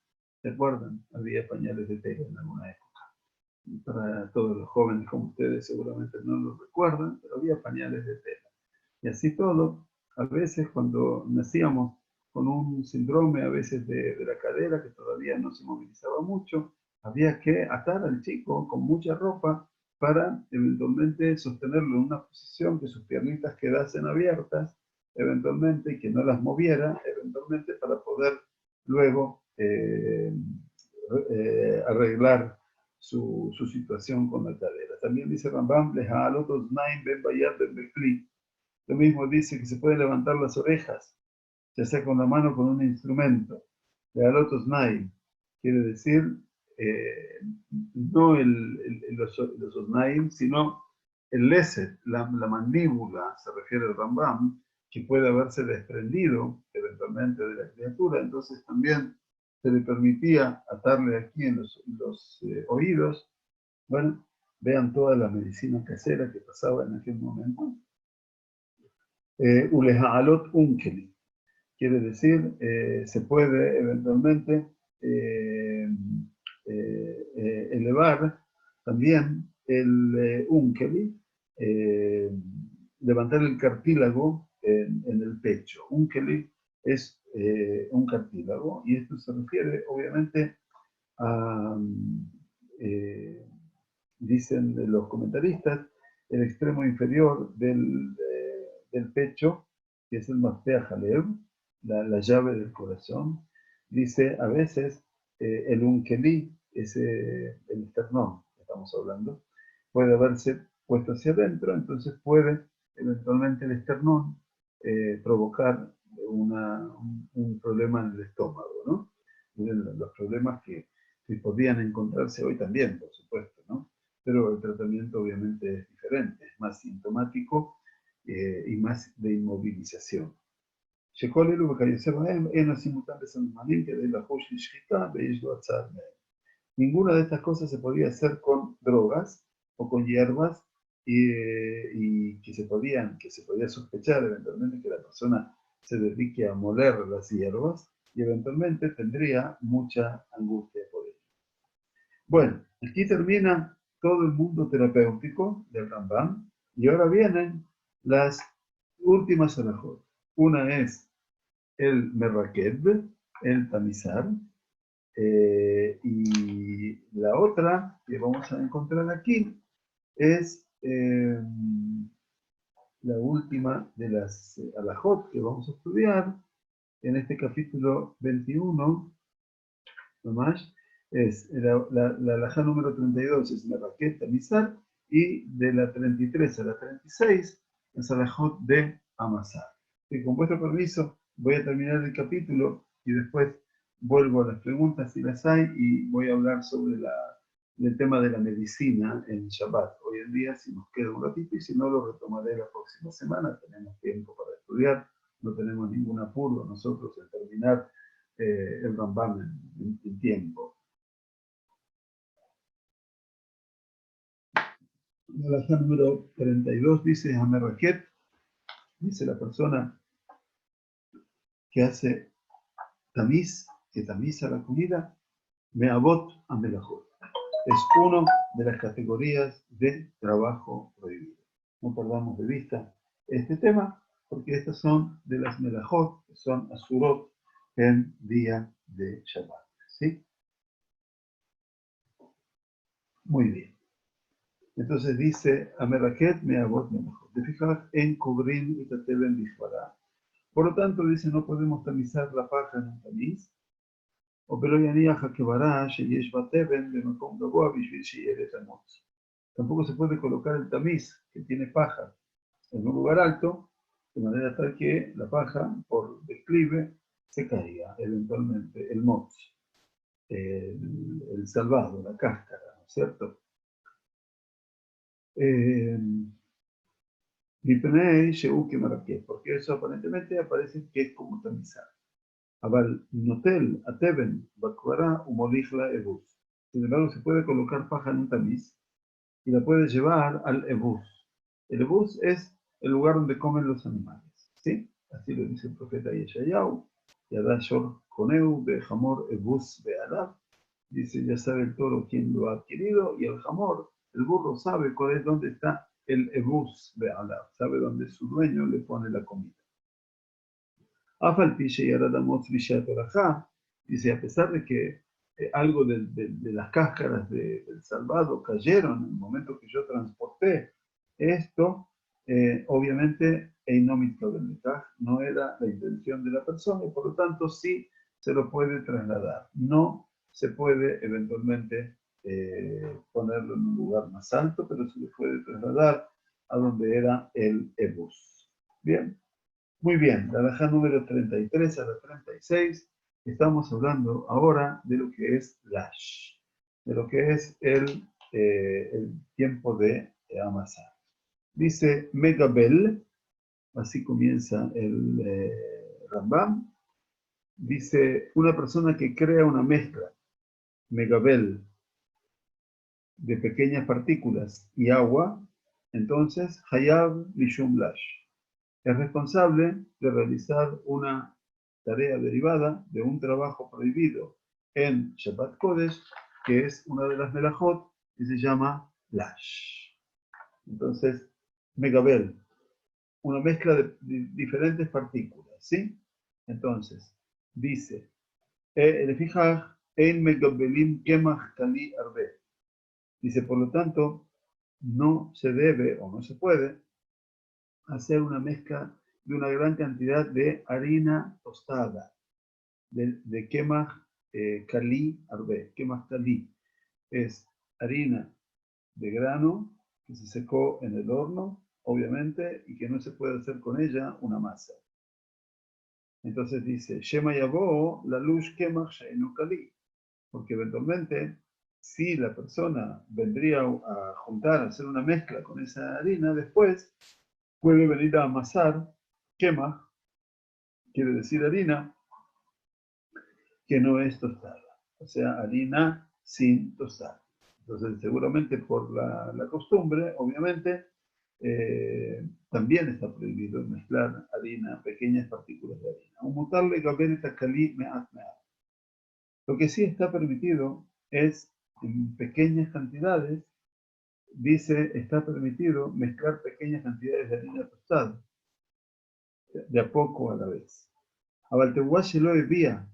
¿se acuerdan? Había pañales de tela en alguna época. Para todos los jóvenes como ustedes seguramente no lo recuerdan, pero había pañales de tela. Y así todo, a veces cuando nacíamos con un síndrome, a veces de la cadera, que todavía no se movilizaba mucho, había que atar al chico con mucha ropa para eventualmente sostenerlo en una posición que sus piernitas quedasen abiertas, eventualmente, y que no las moviera, eventualmente, para poder luego arreglar su situación con la cadera. También dice Rambam, lo mismo dice que se pueden levantar las orejas, ya sea con la mano o con un instrumento. Quiere decir, no los osnaim, sino el leset, la mandíbula, se refiere al Rambam, que puede haberse desprendido eventualmente de la criatura. Entonces también se le permitía atarle aquí en los oídos. Bueno, vean toda la medicina casera que pasaba en aquel momento. Ulehaalot unkeli, quiere decir, se puede eventualmente elevar también el unkeli, levantar el cartílago en el pecho. Unkeli es un cartílago, y esto se refiere obviamente a, dicen los comentaristas, el extremo inferior del pecho, que es el Mafteach Halev, la llave del corazón. Dice a veces el Unkeli, el esternón que estamos hablando, puede haberse puesto hacia adentro, entonces puede eventualmente el esternón provocar un problema en el estómago, ¿no? Los problemas que podían encontrarse hoy también, por supuesto, ¿no? Pero el tratamiento obviamente es diferente, es más sintomático y más de inmovilización. שכל אלו וכיוצא בהם אין הסימותם בסממנים כדי לחוש לשחיטה ויש לו הצער מהם. Ninguna de estas cosas se podía hacer con drogas o con hierbas y que se podía sospechar eventualmente que la persona se dedique a moler las hierbas y eventualmente tendría mucha angustia por ello. Bueno, aquí termina todo el mundo terapéutico del Rambam y ahora vienen las últimas alajot. Una es el merrakeb, el tamizar, y la otra que vamos a encontrar aquí es la última de las alajot que vamos a estudiar en este capítulo 21, nomás, es la alajá número 32, es merrakeb, tamizar, y de la 33 a la 36 es alajot de amasar. Y con vuestro permiso voy a terminar el capítulo y después vuelvo a las preguntas si las hay y voy a hablar sobre el tema de la medicina en Shabbat. Hoy en día, si nos queda un ratito, y si no, lo retomaré la próxima semana. Tenemos tiempo para estudiar, no tenemos ningún apuro nosotros en terminar el Rambam en tiempo. La alajá número 32 dice, Hamerraket, dice la persona que hace tamiz, que tamiza la comida, me'avot amelajot. Es uno de las categorías de trabajo prohibido. No perdamos de vista este tema, porque estas son de las melajot, que son asurot en día de Shabbat. ¿Sí? Muy bien. Entonces dice, Amerraket me'avot melajot. De fijar en cubrir y tateben bishvará. Por lo tanto, dice, no podemos tamizar la paja en un tamiz, o pero יניח הכברה שיש בה תבן במקום גבוה בשביל שיהיה לתמוץ. Tampoco se puede colocar el tamiz que tiene paja en un lugar alto, de manera tal que la paja, por declive, se caiga eventualmente, el motz, el salvado, la cáscara, ¿no es cierto? Porque eso aparentemente aparece que es como tamizar. אבל נוטל התבן בקברה ומוליך לאבוס. Sin embargo, se puede colocar paja en un tamiz y la puede llevar al ebus. El ebus es el lugar donde comen los animales, ¿sí? Así lo dice el profeta Yeshayahu. Yadá shor koneu behamor ebus be'alav. Dice, ya sabe el toro quién lo ha adquirido, y el jamor, el burro, sabe cuál es dónde está el ebus be'alav. Sabe dónde su dueño le pone la comida. Dice, a pesar de que algo de las cáscaras del salvado cayeron en el momento que yo transporté esto, obviamente no era la intención de la persona y por lo tanto sí se lo puede trasladar. No se puede eventualmente ponerlo en un lugar más alto, pero se le puede trasladar a donde era el ebus. Bien. Muy bien, la alajá número 33 a la 36, estamos hablando ahora de lo que es Lash, de lo que es el tiempo de amasar. Dice Megabel, así comienza el Rambam, dice una persona que crea una mezcla, Megabel, de pequeñas partículas y agua, entonces Hayab Lishum Lash. Es responsable de realizar una tarea derivada de un trabajo prohibido en Shabbat Kodesh, que es una de las melajot que se llama Lash. Entonces, Megabel, una mezcla de diferentes partículas, ¿sí? Entonces, dice, "Lefijaj, ein megabelim kemach kali arbe". Dice, por lo tanto, no se debe o no se puede hacer una mezcla de una gran cantidad de harina tostada, de kemach kali arbe. Kemach kali es harina de grano que se secó en el horno, obviamente, y que no se puede hacer con ella una masa. Entonces dice, Shema yabo la luz kemach she'enu kali, porque eventualmente, si la persona vendría a juntar, a hacer una mezcla con esa harina, después puede venir a amasar kemach, quiere decir harina, que no es tostada, o sea, harina sin tostar. Entonces, seguramente por la costumbre, obviamente, también está prohibido mezclar harina, pequeñas partículas de harina. Umutarle gabel takali me'at me'at. Lo que sí está permitido es, en pequeñas cantidades, dice, está permitido mezclar pequeñas cantidades de harina tostada, de a poco a la vez. Abalteguá shelo evía,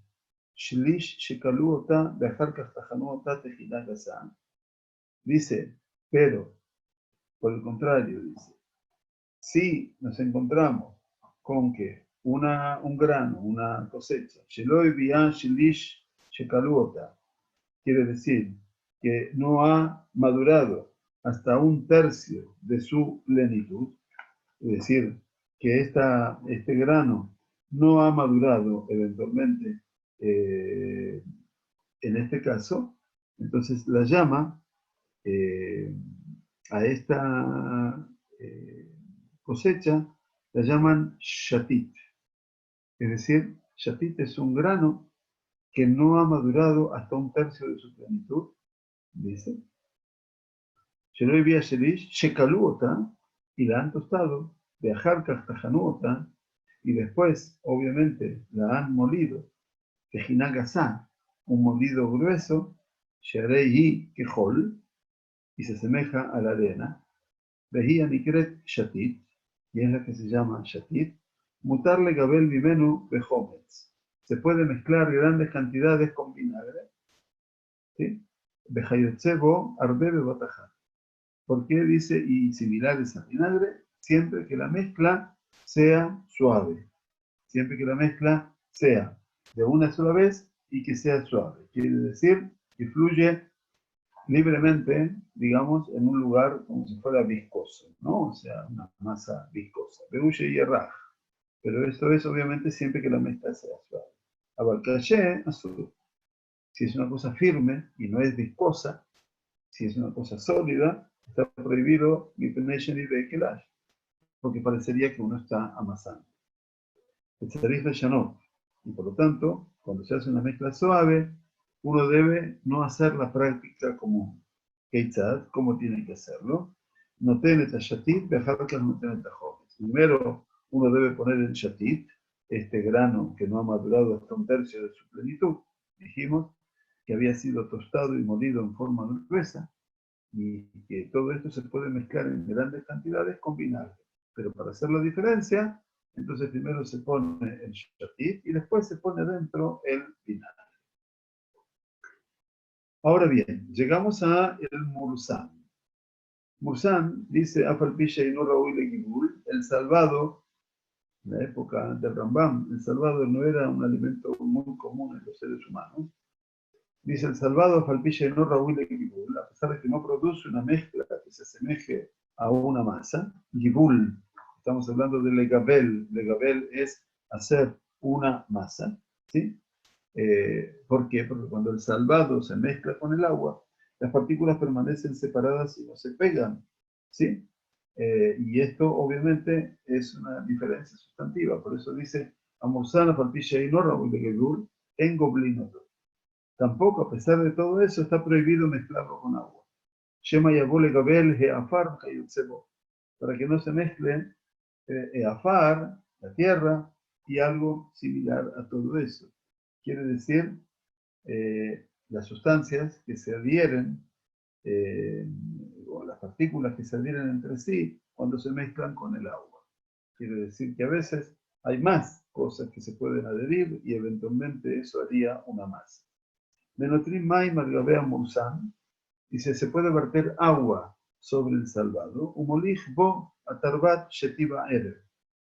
shlish shekalu ota, be'achar kach tajanu ota tejiná gazá. Dice, pero, por el contrario, dice, si nos encontramos con que un grano, una cosecha, shelo evía, shlish shekalu ota, quiere decir que no ha madurado hasta un tercio de su plenitud, es decir, que este grano no ha madurado eventualmente en este caso, entonces la llama a esta cosecha, la llaman shatit, es decir, shatit es un grano que no ha madurado hasta un tercio de su plenitud, dice, Shelo vía Shelish, Shekaluota, y la han tostado, de Ajarkas Tajanuota, y después, obviamente, la han molido, de Jinagasa, un molido grueso, Sharei Kehol, y se asemeja a la arena, Vehia Nikret Shatit, y es la que se llama Shatit, Mutarle Gabel Vimenu Behometz. Se puede mezclar grandes cantidades con vinagre, ¿sí? Behayotzebo Arbebe Batajá. ¿Por qué dice y similares a vinagre? Siempre que la mezcla sea suave. Siempre que la mezcla sea de una sola vez y que sea suave. Quiere decir que fluye libremente, digamos, en un lugar como si fuera viscoso, ¿no? O sea, una masa viscosa. Beuye y erraj. Pero esto es obviamente siempre que la mezcla sea suave. Abarcaché, azul. Si es una cosa firme y no es viscosa, si es una cosa sólida, está prohibido Mipnation y Bekelash, porque parecería que uno está amasando. El tzarich leshanot. Y por lo tanto, cuando se hace una mezcla suave, uno debe no hacer la práctica común. Keitzad, ¿cómo tiene que hacerlo? No tiene shatit, bejarkas no tiene tajones. Primero, uno debe poner el shatit, este grano que no ha madurado hasta un tercio de su plenitud. Dijimos que había sido tostado y molido en forma gruesa, y que todo esto se puede mezclar en grandes cantidades con vinagre. Pero para hacer la diferencia, entonces primero se pone el shatit y después se pone dentro el vinagre. Ahora bien, llegamos a el mursan. Mursan dice, Afalpisha y no Raúl Gibul, el salvado, en la época del Rambam, el salvado no era un alimento muy común en los seres humanos. Dice el salvado Falpilla y no Raúl de Gibul, a pesar de que no produce una mezcla que se asemeje a una masa. Gibul, estamos hablando de legabel. Legabel es hacer una masa. ¿Sí? ¿Por qué? Porque cuando el salvado se mezcla con el agua, las partículas permanecen separadas y no se pegan. ¿Sí? Y esto obviamente es una diferencia sustantiva. Por eso dice Amorzana Falpilla y no Raúl de Gibul en Goblinoto. Tampoco, a pesar de todo eso, está prohibido mezclarlo con agua. Shema yabole gabel heafar hayotzebo, para que no se mezcle heafar, la tierra, y algo similar a todo eso. Quiere decir, las sustancias que se adhieren, o las partículas que se adhieren entre sí cuando se mezclan con el agua. Quiere decir que a veces hay más cosas que se pueden adherir y eventualmente eso haría una masa. Menotrim Maim al Gabea Mursan, dice, se puede verter agua sobre el salvado, Umolij Bo Atarbat Shetiba Erev,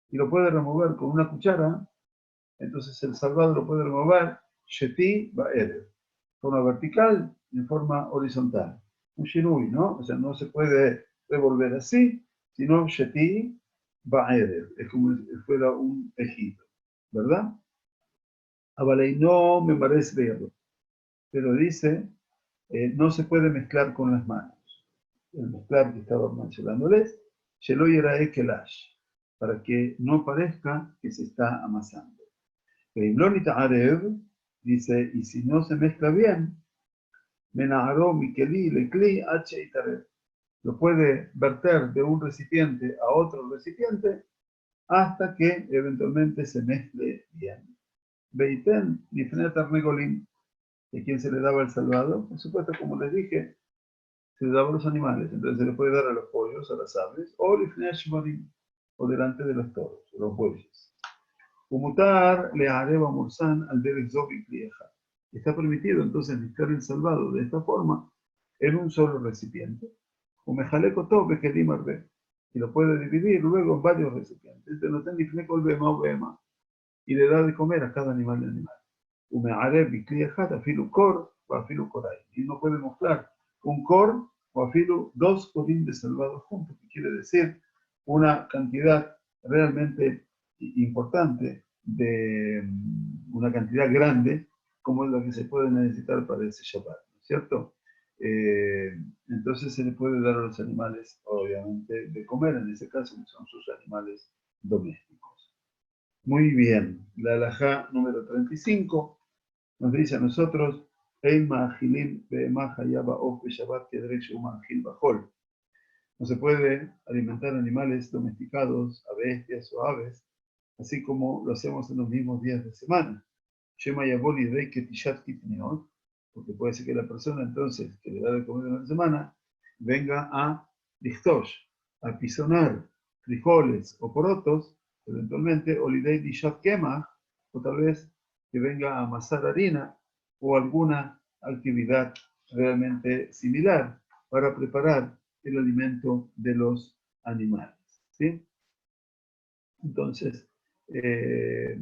y lo puede remover con una cuchara, entonces el salvado lo puede remover Sheti Ba'erev, forma vertical y en forma horizontal. Un shinui, ¿no? O sea, no se puede revolver así, sino Sheti Ba'erev, es como si fuera un tejido, ¿verdad? Abalei no me parece verlo, pero dice, no se puede mezclar con las manos. El mezclar que estaba mencionándoles, Shelo Yerae Kelash, para que no parezca que se está amasando. Lolita Arev dice, y si no se mezcla bien, Menaharo Mikeli Lekli H Itarev, lo puede verter de un recipiente a otro recipiente hasta que eventualmente se mezcle bien. Beiten Nifnet Arnegolim, ¿de quién se le daba el salvado? Por supuesto, como les dije, se le daba a los animales, entonces se le puede dar a los pollos, a las aves, o Lifnei Shmonim, o delante de los toros, los bueyes. Umutar le areva mursan al derek zobi klieja. Está permitido entonces mezclar el salvado de esta forma en un solo recipiente. Umejaleco tobe que dimarbe. Y lo puede dividir luego en varios recipientes. De no tener o bema. Y le da de comer a cada animal de animal. Umearev y klieja afilu kor o afilu koray. Y no puede mezclar un kor o afilu dos corín de salvado juntos, que quiere decir una cantidad realmente importante de una cantidad grande como es la que se puede necesitar para ese Shabbat, ¿no es cierto? Entonces se le puede dar a los animales, obviamente, de comer, en ese caso, que son sus animales domésticos. Muy bien, la halajá número 35 nos dice a nosotros, no se puede alimentar animales domesticados, a bestias o aves, así como lo hacemos en los mismos días de semana. Porque puede ser que la persona entonces que le da de comer en la semana venga a listosh, a pisonar frijoles o porotos, eventualmente, olidei dishat kemah, o tal vez que venga a amasar harina o alguna actividad realmente similar para preparar el alimento de los animales. ¿Sí? Entonces, el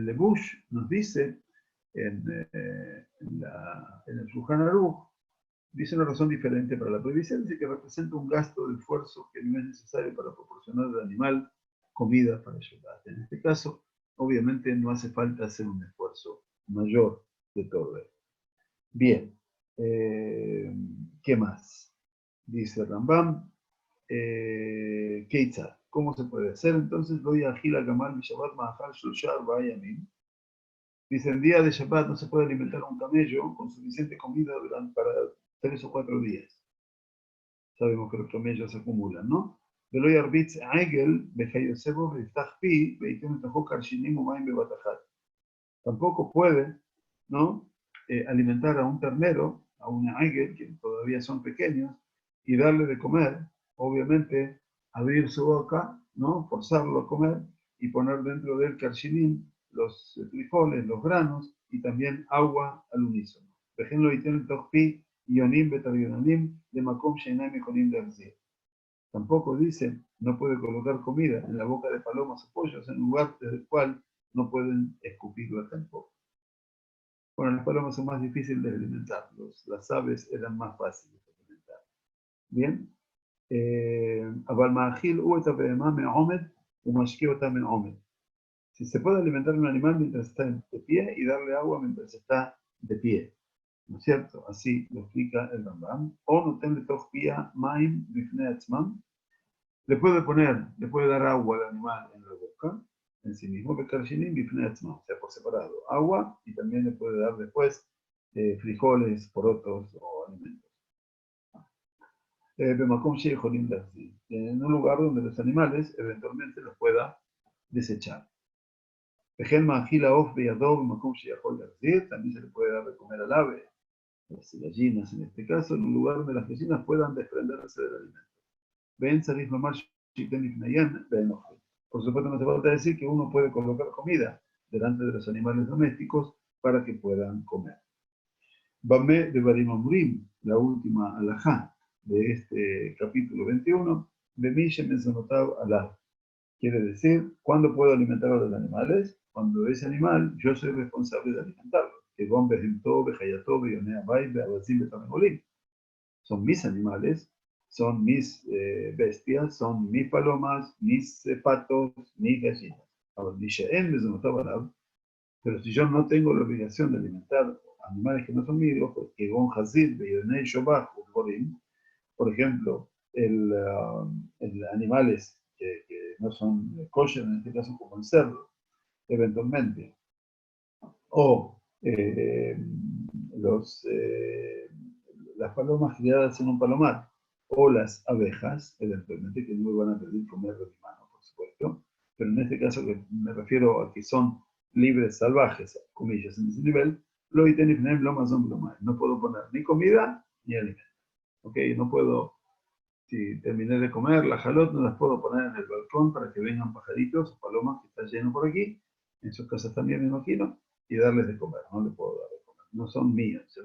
Lebush nos dice en el Shulchan Aruch, dice una razón diferente para la prohibición, dice que representa un gasto de esfuerzo que no es necesario para proporcionar al animal comida para Shabbat. En este caso, obviamente no hace falta hacer un esfuerzo mayor de todo esto. Bien, ¿qué más? Dice Rambam, Keitzad, ¿cómo se puede hacer? Entonces, lo a Gila Gamal Shabbat Mahal Shulshar Bayamin. Dice, en día de Shabbat no se puede alimentar a un camello con suficiente comida para 3 o 4 días. Sabemos que los camellos se acumulan, ¿no? Veloy Arbitz Eigel, Bejayosebo, Beftachpi, Beitem Tajokar Shinim Umaim Bebatajat. Tampoco puede, ¿no? Alimentar a un ternero, a un Eigel, que todavía son pequeños, y darle de comer, obviamente, abrir su boca, ¿no? Forzarlo a comer y poner dentro del karshinim los frijoles, los granos y también agua al unísono. Dejenlo y tienen tochpi, ionim, betarionanim, de makom sheinam econim de. Tampoco dice, no puede colocar comida en la boca de palomas o pollos, en lugar del cual no pueden escupirla tampoco. Bueno, las palomas son más difíciles de alimentar, las aves eran más fáciles de alimentar. Bien. Si se puede alimentar un animal mientras está de pie y darle agua mientras está de pie, ¿no es cierto? Así lo explica el Rambam. O no tener tochpia maim bifnei atzmam. Le puede dar agua al animal en la boca, en sí mismo, bekarshinim bifnei atzmam, o sea, por separado, agua, y también le puede dar después frijoles, porotos o alimentos. En un lugar donde los animales eventualmente los pueda desechar. También se le puede dar de comer al ave, las gallinas en este caso, en un lugar donde las gallinas puedan desprenderse del alimento. Por supuesto, no hace falta decir que uno puede colocar comida delante de los animales domésticos para que puedan comer. Bamé de Barim Amurim, la última alajá de este capítulo 21, de Mishem Mesonotav Alá. Quiere decir, ¿cuándo puedo alimentar a los animales? Cuando ese animal, yo soy responsable de alimentarlo. Que son mis animales, son mis bestias, son mis palomas, mis patos, mis gallinas. Pero si yo no tengo la obligación de alimentar animales que no son míos, porque por ejemplo, animales que no son kosher, en este caso como el cerdo, eventualmente, o las palomas criadas en un palomar, o las abejas, eventualmente, que no me van a pedir comer de mi mano, por supuesto, pero en este caso que me refiero a que son libres, salvajes, comillas, en ese nivel, no puedo poner ni comida ni alimento. ¿Ok? No puedo, si terminé de comer, la jalot no las puedo poner en el balcón para que vengan pajaritos o palomas que están llenos por aquí, en sus casas también me imagino, y darles de comer, no les puedo dar de comer. No son míos, a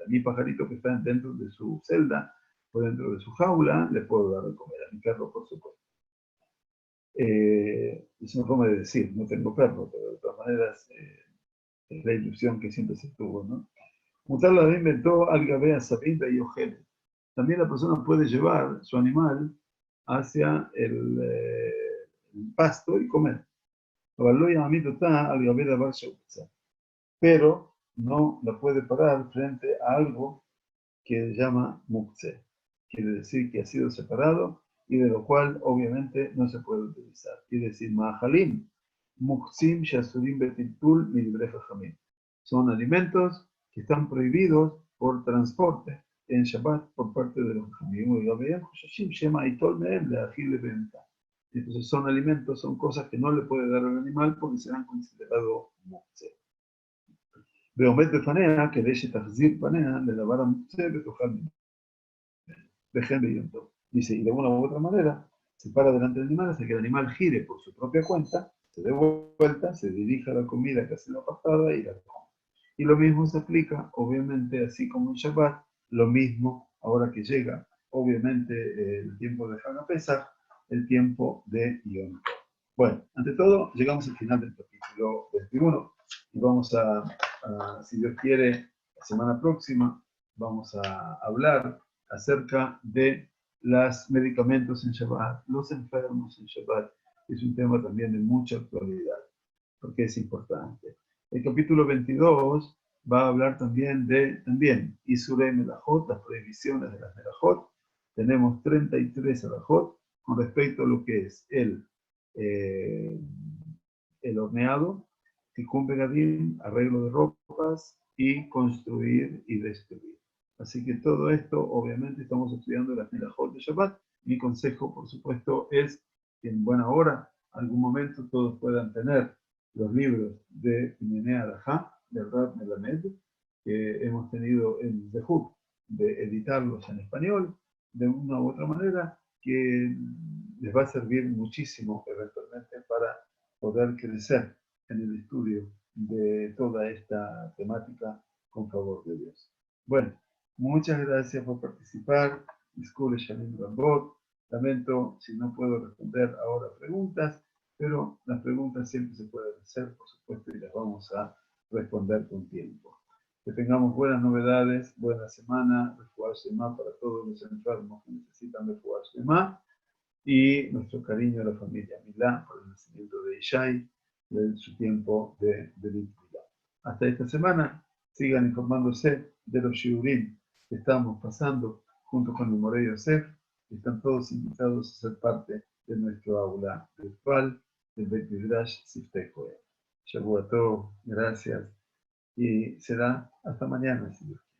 mi pajarito que está dentro de su celda o dentro de su jaula, le puedo dar de comer, a mi perro por supuesto. Es una forma de decir, no tengo perro, pero de todas maneras es la ilusión que siempre se tuvo, ¿no? Mutar la inventó Algabea Sabinda y Ojele. También la persona puede llevar su animal hacia el pasto y comer. Pero no la puede parar frente a algo que se llama mukse. Quiere decir que ha sido separado y de lo cual obviamente no se puede utilizar. Quiere decir mahalim, muksim, shasurim, betiltul, milibreja jamim. Son alimentos que están prohibidos por transporte en Shabbat por parte de los jamim. Entonces son alimentos, son cosas que no le puede dar al animal porque serán considerados mukse. ועומד בפניה כדי שתחזיר פניה לדבר המוקצה ותאכל ממנו. וכן ביום טוב. Dice, y de una u otra manera, se para delante del animal hasta que el animal gire por su propia cuenta, se dé vuelta, se dirija a la comida que ha sido apartada y la coma. Y lo mismo se aplica, obviamente, así como en Shabbat, lo mismo ahora que llega, obviamente, el tiempo de Hag HaPesach, el tiempo de Yom Tov. Bueno, ante todo, llegamos al final del capítulo 21 y vamos si Dios quiere, la semana próxima vamos a hablar acerca de los medicamentos en Shabbat, los enfermos en Shabbat. Es un tema también de mucha actualidad, porque es importante. El capítulo 22 va a hablar también de, Isurei Melajot, las prohibiciones de las Melajot. Tenemos 33 alajot con respecto a lo que es el horneado, Tikkun Begadim, arreglo de ropas y construir y destruir. Así que todo esto, obviamente, estamos estudiando las Melajot de Shabbat. Mi consejo, por supuesto, es que en buena hora, algún momento, todos puedan tener los libros de Minei Alajá, de Rab Melamed, que hemos tenido el zehut de editarlos en español, de una u otra manera, que les va a servir muchísimo eventualmente para poder crecer en el estudio de toda esta temática con favor de Dios. Bueno, muchas gracias por participar. Disculpe, Shalim Rambot. Lamento si no puedo responder ahora preguntas, pero las preguntas siempre se pueden hacer, por supuesto, y las vamos a responder con tiempo. Que tengamos buenas novedades, buena semana, refuah shema para todos los enfermos que necesitan refuah shema, y nuestro cariño a la familia Milá por el nacimiento de Ishai, de su tiempo de Milá. Hasta esta semana, sigan informándose de los shiurim que estamos pasando junto con el Morey Yosef. Están todos invitados a ser parte de nuestro aula virtual del Beit Midrash Siftei Kohen. Shavuot Tov, gracias, y será hasta mañana, si Dios quiere.